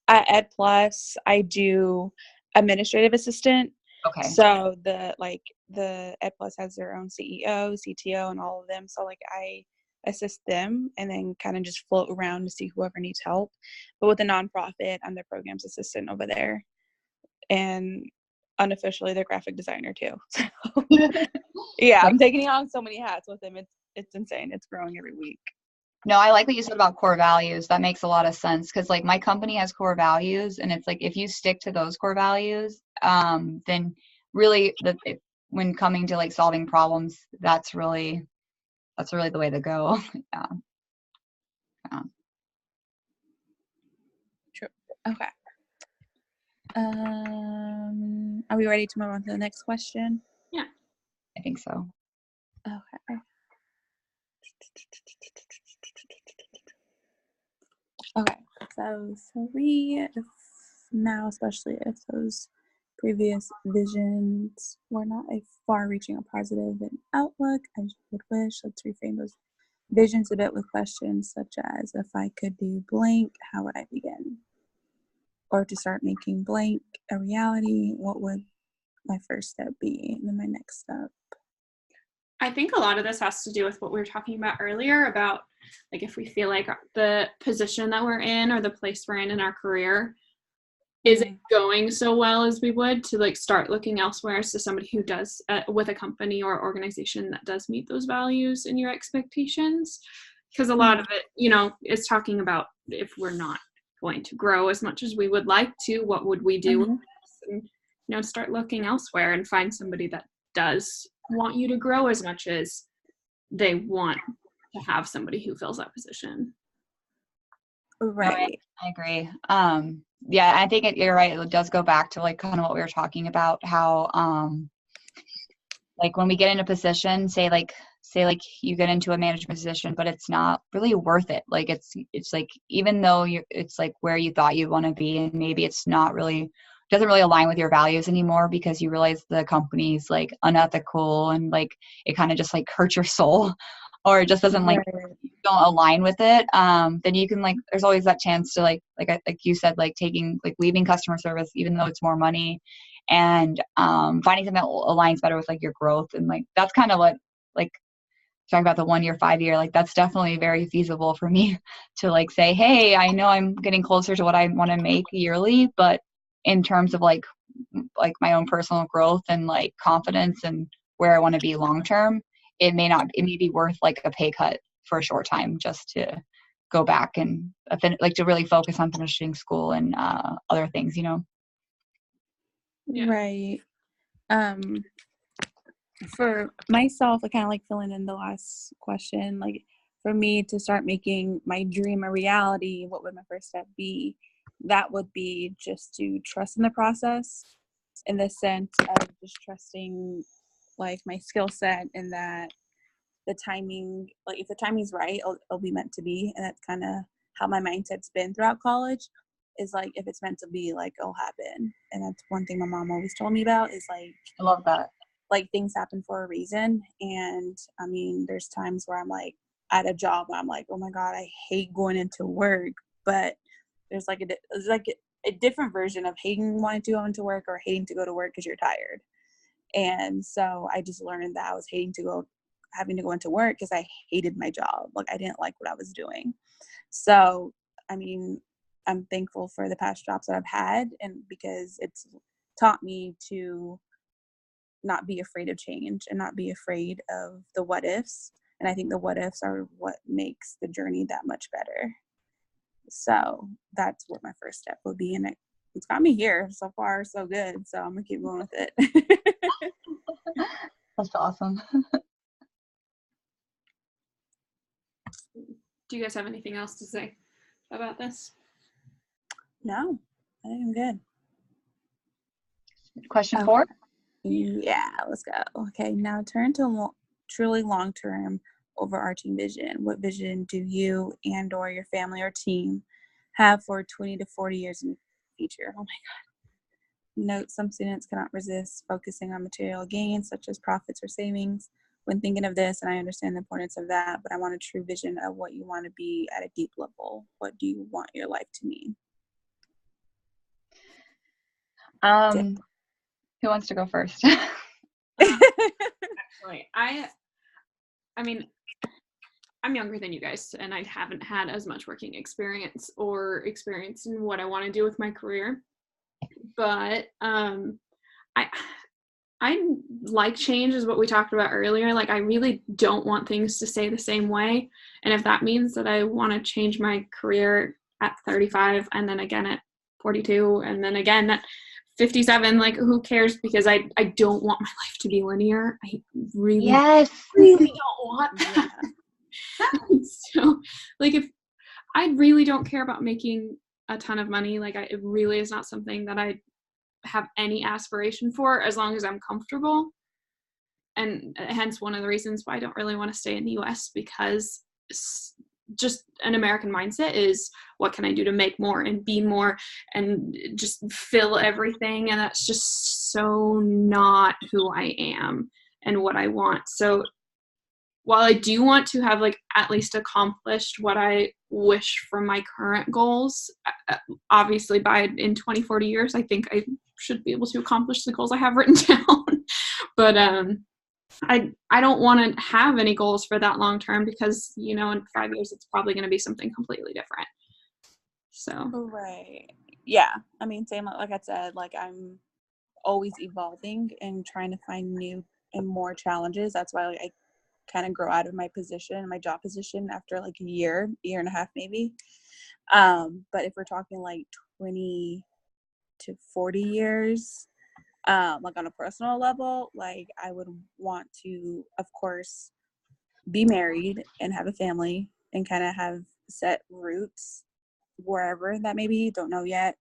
at Plus, I do administrative assistant. Okay. So the Ed Plus has their own CEO, CTO, and all of them. So like I assist them and then kind of just float around to see whoever needs help. But with the nonprofit, I'm the programs assistant over there, and unofficially the graphic designer too. So yeah, I'm taking on so many hats with them. It's insane. It's growing every week. No, I like what you said about core values. That makes a lot of sense, because like my company has core values, and it's like if you stick to those core values, then really when coming to like solving problems, that's really the way to go. Yeah. True. Okay. Are we ready to move on to the next question? Yeah, I think so. Okay. Okay, so 3, now especially if those previous visions were not a far-reaching or positive outlook, I would wish, let's reframe those visions a bit with questions such as, if I could do blank, how would I begin? Or to start making blank a reality, what would my first step be? And then my next step. I think a lot of this has to do with what we were talking about earlier about like if we feel like the position that we're in or the place we're in our career isn't going so well as we would, to like start looking elsewhere as to somebody who does with a company or organization that does meet those values and your expectations. Because a lot of it, is talking about if we're not going to grow as much as we would like to, what would we do with this? And start looking elsewhere and find somebody that does want you to grow as much as they want to have somebody who fills that position. Right. I agree. Yeah, I think you're right. It does go back to like kind of what we were talking about, how like when we get in a position, say like you get into a management position, but it's not really worth it. Like it's like, even though it's like where you thought you'd want to be, and maybe it's not really doesn't really align with your values anymore because you realize the company's like unethical and like it kind of just like hurts your soul or it just doesn't like don't align with it, then you can like there's always that chance to like you said, like taking like leaving customer service even though it's more money and finding something that aligns better with like your growth. And like that's kind of what like talking about the 1 year, 5 year, like that's definitely very feasible for me to like say, hey, I know I'm getting closer to what I want to make yearly, but in terms of like my own personal growth and like confidence and where I want to be long term, it may be worth like a pay cut for a short time just to go back and like to really focus on finishing school and other things, you know. Yeah. Right. For myself, I kind of like filling in the last question, like for me to start making my dream a reality, what would my first step be? That would be just to trust in the process, in the sense of just trusting like my skill set and that the timing, like if the timing's right, it'll be meant to be. And that's kind of how my mindset's been throughout college, is like if it's meant to be, like it'll happen. And that's one thing my mom always told me about, is like, I love that. Like things happen for a reason. And I mean, there's times where I'm like at a job where I'm like, oh my God, I hate going into work. But there's like a different version of hating wanting to go into work or hating to go to work because you're tired. And so I just learned that I was having to go into work because I hated my job. Like I didn't like what I was doing. So, I mean, I'm thankful for the past jobs that I've had, and because it's taught me to not be afraid of change and not be afraid of the what ifs. And I think the what ifs are what makes the journey that much better. So that's what my first step would be. And it's got me here so far, so good. So I'm gonna keep going with it. That's awesome. Do you guys have anything else to say about this? No, I think I'm good. Question 4? Yeah, let's go. Okay, now turn to truly long-term overarching vision. What vision do you and or your family or team have for 20 to 40 years in the future? Oh my God. Note, some students cannot resist focusing on material gains such as profits or savings when thinking of this, and I understand the importance of that, but I want a true vision of what you want to be at a deep level. What do you want your life to mean? Who wants to go first? Actually, I mean, I'm younger than you guys, and I haven't had as much working experience or experience in what I want to do with my career. But I like change, is what we talked about earlier. Like, I really don't want things to stay the same way. And if that means that I want to change my career at 35 and then again at 42 and then again at 57, like who cares? Because I don't want my life to be linear. I really don't want that. So like, if I really don't care about making a ton of money, like it really is not something that I have any aspiration for, as long as I'm comfortable. And hence one of the reasons why I don't really want to stay in the US, because just an American mindset is, what can I do to make more and be more and just fill everything? And that's just so not who I am and what I want. So while I do want to have like at least accomplished what I wish from my current goals, obviously in 20, 40 years, I think I should be able to accomplish the goals I have written down. But I don't want to have any goals for that long term, because, you know, in 5 years, it's probably going to be something completely different. So. Right. Yeah. I mean, same, like I said, like I'm always evolving and trying to find new and more challenges. That's why I kind of grow out of my job position after like a year and a half maybe. But if we're talking like 20 to 40 years, like on a personal level, like I would want to, of course, be married and have a family and kind of have set roots wherever that may be, don't know yet.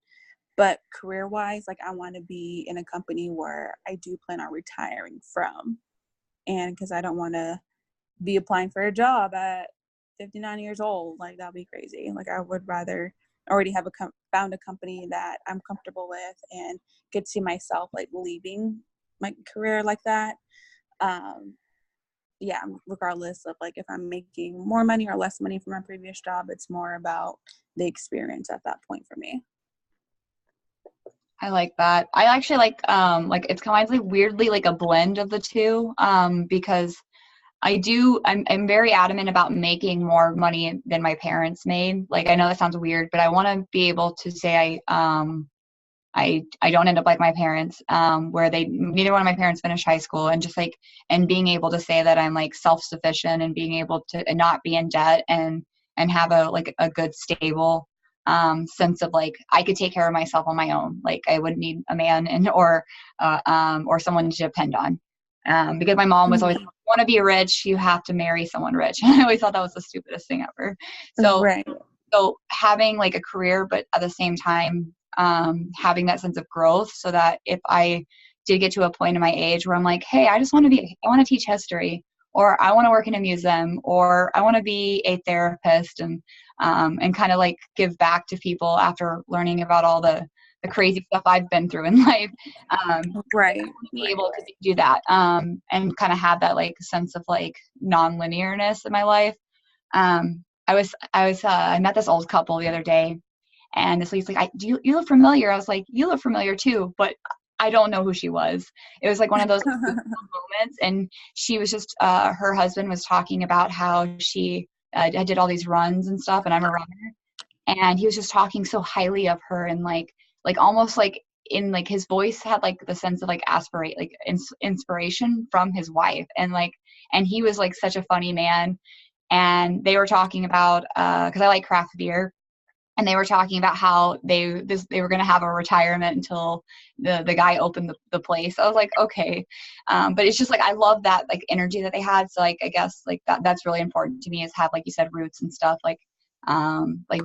But career-wise, like I want to be in a company where I do plan on retiring from. And because I don't want to be applying for a job at 59 years old, like that'd be crazy. Like I would rather already have found a company that I'm comfortable with and could see myself like leaving my career like that. Yeah, regardless of like if I'm making more money or less money from my previous job, it's more about the experience at that point for me. I like that. I actually like it's kind of like weirdly like a blend of the two, because I'm very adamant about making more money than my parents made. Like, I know that sounds weird, but I want to be able to say I don't end up like my parents, where neither one of my parents finished high school, and just like, and being able to say that I'm like self-sufficient and being able to and not be in debt and have a good stable sense of like I could take care of myself on my own. Like I wouldn't need a man or someone to depend on. Because my mom was always, want to be rich, you have to marry someone rich. And I always thought that was the stupidest thing ever. So, right. So having like a career, but at the same time, having that sense of growth, so that if I did get to a point in my age where I'm like, hey, I want to teach history, or I want to work in a museum, or I want to be a therapist, and kind of like give back to people after learning about all the crazy stuff I've been through in life. Right. Be able to do that, and kind of have that like sense of like non-linearness in my life. I met this old couple the other day, and this lady's like, you look familiar. I was like, you look familiar too, but I don't know who she was. It was like one of those moments, and she was just, her husband was talking about how she did all these runs and stuff, and I'm a runner, and he was just talking so highly of her, and like almost like in like his voice had like the sense of like inspiration from his wife, and he was like such a funny man. And they were talking about, because I like craft beer, and they were talking about how they were going to have a retirement until the guy opened the place. I was like, okay. But it's just like, I love that like energy that they had. So like, I guess like that's really important to me, is have, like you said, roots and stuff, like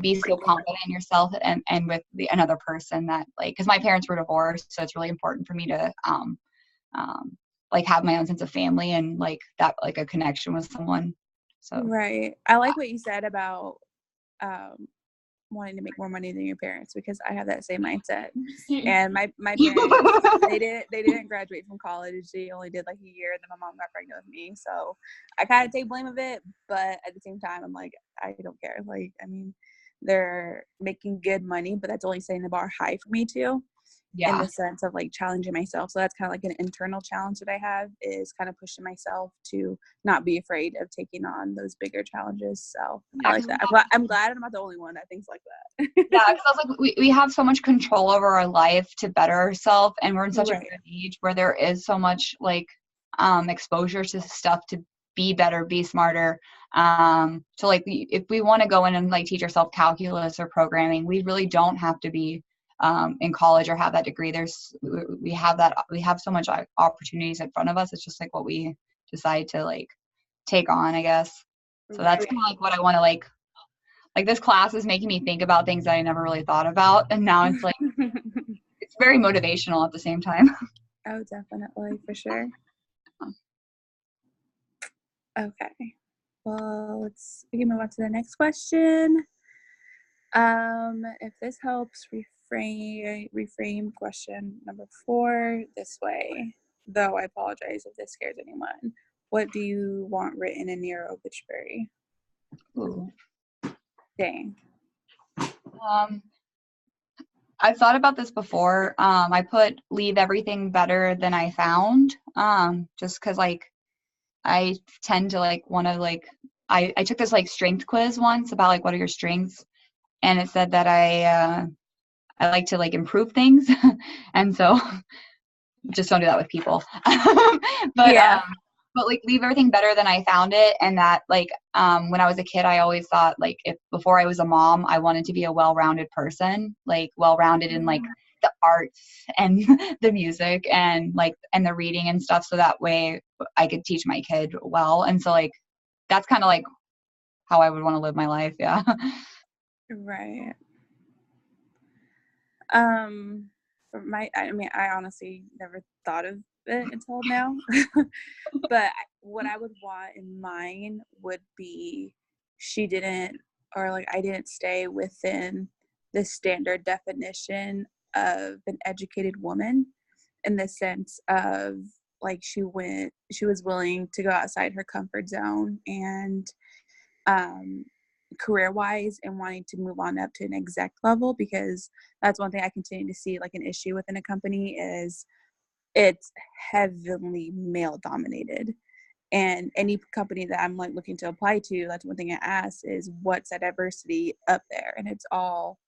be so confident in yourself and with another person, that like, because my parents were divorced, so it's really important for me to like have my own sense of family and like that, like a connection with someone. So right. I like what you said about wanting to make more money than your parents, because I have that same mindset. And my parents, they didn't graduate from college. They only did like a year, and then my mom got pregnant with me. So I kind of take blame of it, but at the same time, I'm like, I don't care. Like, I mean, they're making good money, but that's only setting the bar high for me too. In the sense of like challenging myself. So that's kind of like an internal challenge that I have, is kind of pushing myself to not be afraid of taking on those bigger challenges. So I like that. I'm glad I'm not the only one that thinks like that. Yeah, because I was like, we have so much control over our life to better ourselves, and we're in such a good age where there is so much like exposure to stuff to be better, be smarter. So like if we want to go in and like teach ourselves calculus or programming, we really don't have to be in college or have that degree. We have so much opportunities in front of us. It's just like what we decide to like take on, I guess. So that's kind of like what I want to like this class is making me think about things that I never really thought about, and now it's like it's very motivational at the same time. Oh, definitely, for sure. Okay, well, we can move on to the next question. If this helps, reframe question number 4 this way, though I apologize if this scares anyone. What do you want written in your obituary? Ooh. Dang. I've thought about this before. I put leave everything better than I found, just because like I tend to like want to like I took this like strength quiz once about like what are your strengths, and it said that I like to like improve things, and so just don't do that with people. But yeah. But like leave everything better than I found it, and that like when I was a kid, I always thought like if before I was a mom, I wanted to be a well-rounded person, like well-rounded in like the arts and the music and like and the reading and stuff, so that way I could teach my kid well. And so like that's kind of like how I would want to live my life. Yeah. Right. I honestly never thought of it until now. But what I would want in mine would be I didn't stay within the standard definition of an educated woman, in the sense of like she was willing to go outside her comfort zone and career wise and wanting to move on up to an exec level, because that's one thing I continue to see like an issue within a company is it's heavily male dominated. And any company that I'm like looking to apply to, that's one thing I ask is what's that diversity up there? And it's all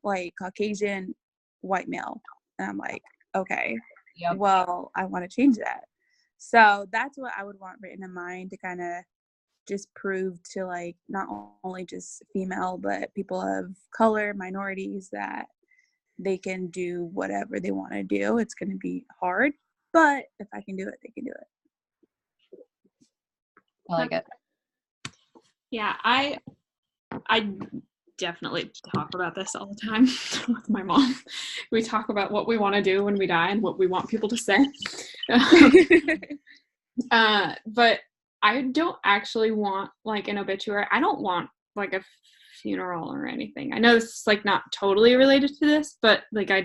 like Caucasian, white male. And I'm like, okay, Yep. well, I want to change that. So that's what I would want written in mind to kind of just prove to like not only just female, but people of color, minorities, that they can do whatever they want to do. It's going to be hard, but if I can do it, they can do it. I like it. Yeah, I definitely talk about this all the time with my mom. We talk about what we want to do when we die and what we want people to say. But I don't actually want like an obituary. I don't want like a funeral or anything. I know it's like not totally related to this, but like I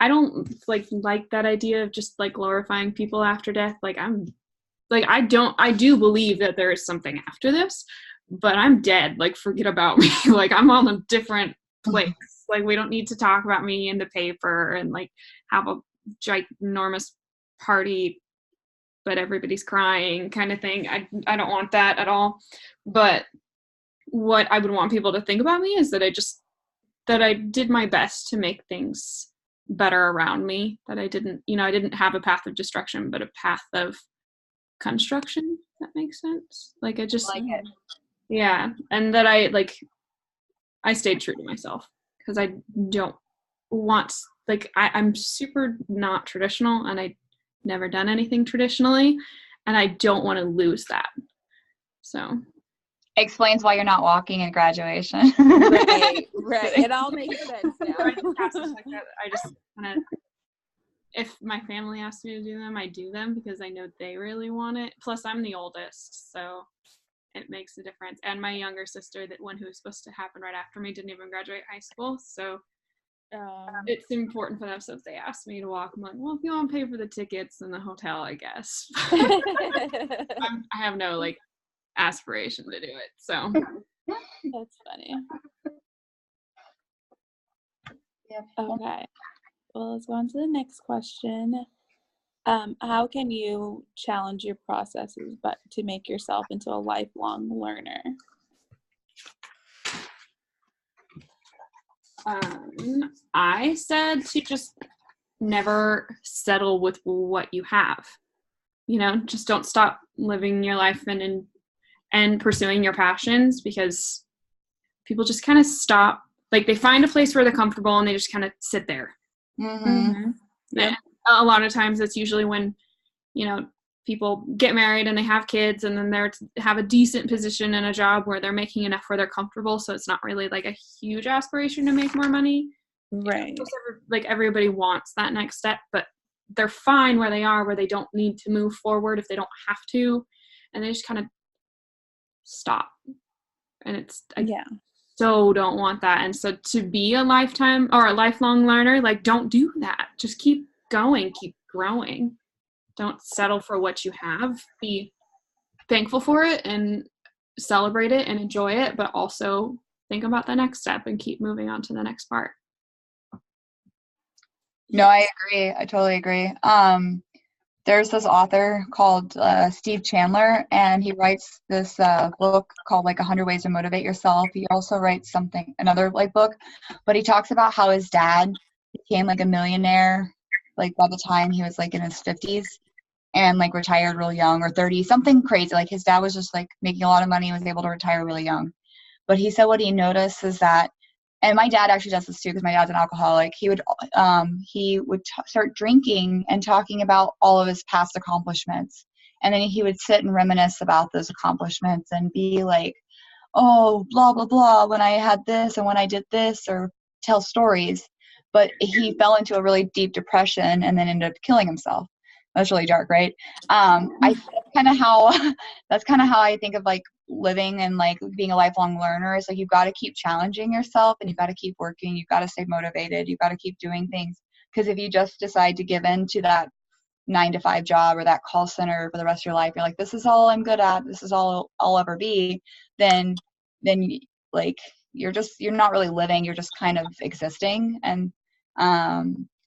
don't like that idea of just like glorifying people after death. Like I do believe that there is something after this, but I'm dead. Like, forget about me. Like, I'm on a different place. Like, we don't need to talk about me in the paper and like have a ginormous party, but everybody's crying kind of thing. I don't want that at all. But what I would want people to think about me is that I did my best to make things better around me, that I didn't have a path of destruction, but a path of construction. If that makes sense. Like, I just like it. Yeah. And that I stayed true to myself, because I don't want, like, I'm super not traditional, and I never done anything traditionally, and I don't want to lose that. So Explains why you're not walking in graduation. Right. It all makes sense now. I just kind of, if my family asks me to do them, I do them because I know they really want it. Plus, I'm the oldest, so it makes a difference. And my younger sister, that one who was supposed to happen right after me, didn't even graduate high school, so it's important for them. So if they ask me to walk, I'm like, well, if you want to pay for the tickets and the hotel, I guess. I have no like aspiration to do it. So That's funny. Yep. Okay. Well, let's go on to the next question. How can you challenge your processes but to make yourself into a lifelong learner? I said to just never settle with what you have. Just don't stop living your life and pursuing your passions, because people just kind of stop. Like, they find a place where they're comfortable and they just kind of sit there. Mm-hmm. Yeah. A lot of times it's usually when, people get married and they have kids, and then they're have a decent position in a job where they're making enough where they're comfortable. So it's not really like a huge aspiration to make more money. Right. Like, everybody wants that next step, but they're fine where they are, where they don't need to move forward if they don't have to. And they just kind of stop. And so don't want that. And so to be a lifetime or a lifelong learner, like, don't do that. Just keep going, keep growing. Don't settle for what you have. Be thankful for it and celebrate it and enjoy it, but also think about the next step and keep moving on to the next part. No, I agree. I totally agree. There's this author called Steve Chandler, and he writes this book called like 100 Ways to Motivate Yourself. He also writes another like book, but he talks about how his dad became like a millionaire like by the time he was like in his 50s, and like retired real young, or 30, something crazy. Like, his dad was just like making a lot of money and was able to retire really young. But he said what he noticed is that, and my dad actually does this too, because my dad's an alcoholic. He would start drinking and talking about all of his past accomplishments. And then he would sit and reminisce about those accomplishments and be like, oh, blah, blah, blah, when I had this and when I did this, or tell stories. But he fell into a really deep depression and then ended up killing himself. That's really dark, right? That's kind of how I think of like living and like being a lifelong learner is like you've got to keep challenging yourself, and you've got to keep working, you've got to stay motivated, you've got to keep doing things. Because if you just decide to give in to that 9-to-5 job or that call center for the rest of your life, you're like, this is all I'm good at, this is all I'll ever be, then like you're not really living, you're just kind of existing. And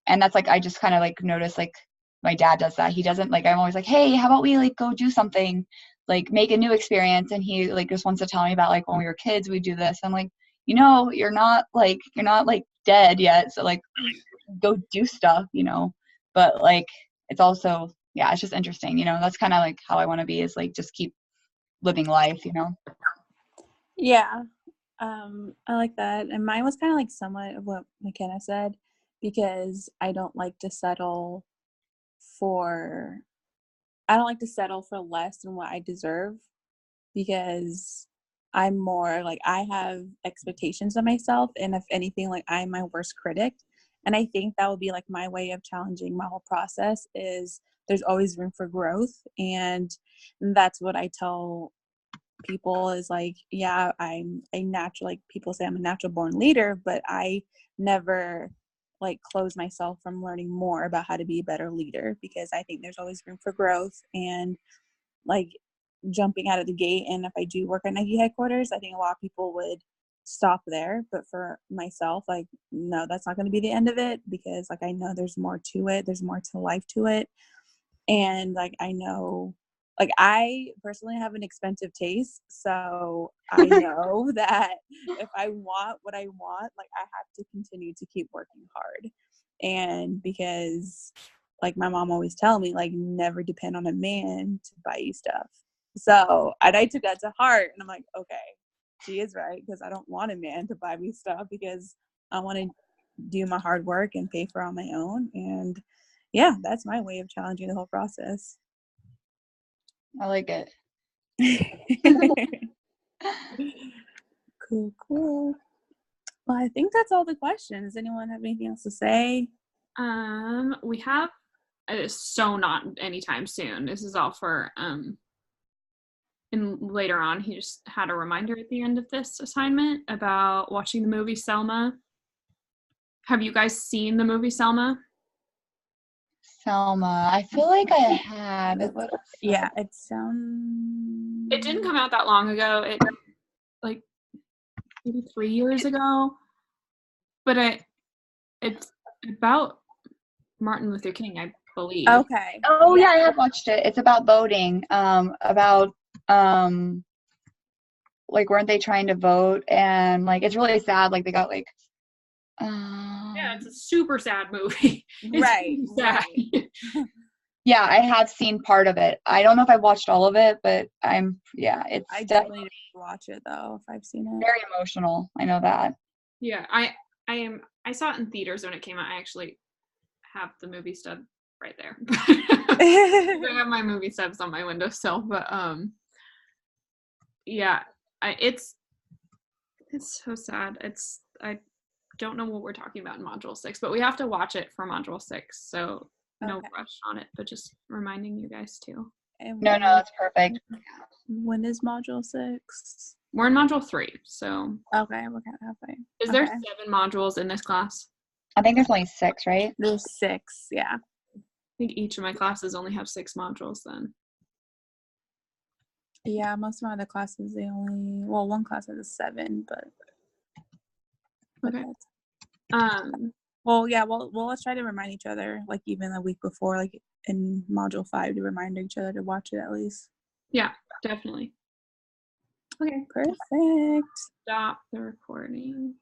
that's like, I just kind of like notice like my dad does that. He doesn't like, I'm always like, hey, how about we like go do something, like make a new experience, and he like just wants to tell me about like when we were kids we do this. I'm like, you're not like dead yet, so like go do stuff, but like it's also, yeah, it's just interesting, that's kind of like how I want to be, is like just keep living life. Yeah. I like that. And mine was kind of like somewhat of what McKenna said, because I don't like to settle for less than what I deserve, because I'm more like, I have expectations of myself, and if anything, like I'm my worst critic. And I think that would be like my way of challenging my whole process, is there's always room for growth. And that's what I tell people, is like, yeah, I'm a natural, like people say I'm a natural born leader, but I never like close myself from learning more about how to be a better leader, because I think there's always room for growth. And like jumping out of the gate, and if I do work at Nike headquarters, I think a lot of people would stop there. But for myself, like, no, that's not going to be the end of it, because like I know there's more to it, there's more to life to it. And like I know, like I personally have an expensive taste, so I know that if I want what I want, like I have to continue to keep working hard. And because like my mom always tell me, like, never depend on a man to buy you stuff. So I took that to heart, and I'm like, okay, she is right, because I don't want a man to buy me stuff, because I want to do my hard work and pay for it on my own. And yeah, that's my way of challenging the whole process. I like it. Cool. Well, I think that's all the questions. Anyone have anything else to say? We have so not anytime soon. This is all for and later on. He just had a reminder at the end of this assignment about watching the movie Selma. Have you guys seen the movie Selma? Selma, I feel like I had. Yeah, it sounds. It didn't come out that long ago. It like maybe 3 years ago. But it's about Martin Luther King, I believe. Okay. Oh yeah, I have watched it. It's about voting. About like weren't they trying to vote, and like it's really sad. Like they got like. Yeah, it's a super sad movie. Right. Yeah, I have seen part of it. I don't know if I've watched all of it, but it's I definitely need to watch it though, if I've seen it. Very emotional. I know that. Yeah, I saw it in theaters when it came out. I actually have the movie stub right there. I have my movie stubs on my windowsill, but yeah, it's so sad. I don't know what we're talking about in Module 6, but we have to watch it for Module 6, so no rush on it, but just reminding you guys too. No, that's perfect. When is Module 6? We're in Module 3, so. Okay, we're kind of halfway. Is there 7 modules in this class? I think there's only 6, right? There's 6, yeah. I think each of my classes only have 6 modules then. Yeah, most of my other classes, one class has 7, but. Okay. Well, yeah, well, let's try to remind each other, like even a week before, like in Module 5, to remind each other to watch it at least. Yeah, definitely. Okay. Perfect. Stop the recording.